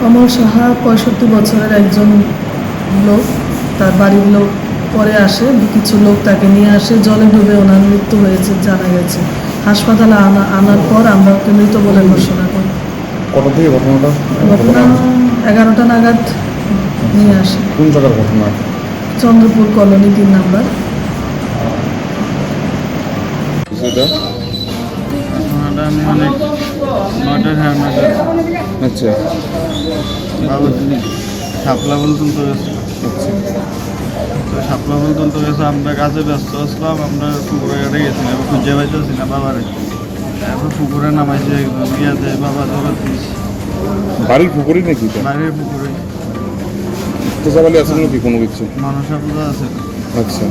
অমল সাহা 65 বছরের একজন লোক। তার বাড়ির লোক পরে আসে, কিছু লোক তাকে নিয়ে আসে, জলে ডুবে ওনার মৃত্যু হয়েছে জানা গেছে। হাসপাতালে আনার পর আমরা ওকে মৃত বলে ঘোষণা করি। কটা থেকে ঘটনাটা? ঘটনা 11টা নাগাদ নিয়ে আসে। কোন জায়গার ঘটনা? Chandrapur colony 3 number. সেটা ঘটনাটা আমি অনেক 9টা। আচ্ছা বাবা শাপলা ফুল তুলতে গেছে। আচ্ছা তো শাপলা ফুল তুলতে গেছে, আমরা কাজে ব্যস্ত আসলাম, আমরা পুকুরে ঘাটে গেছিলাম, এবার খুঁজে পাইতেছি না বাবারে। তারপর পুকুরে নামাইছি একজন, ইয়াতে বাবা ধরে দিয়েছি বাড়ির পুকুরই নাকি এটা? বাইরের পুকুরে। তো সবাই আছে নাকি কোনো কিছু? মানুষ পূজা আছে। আচ্ছা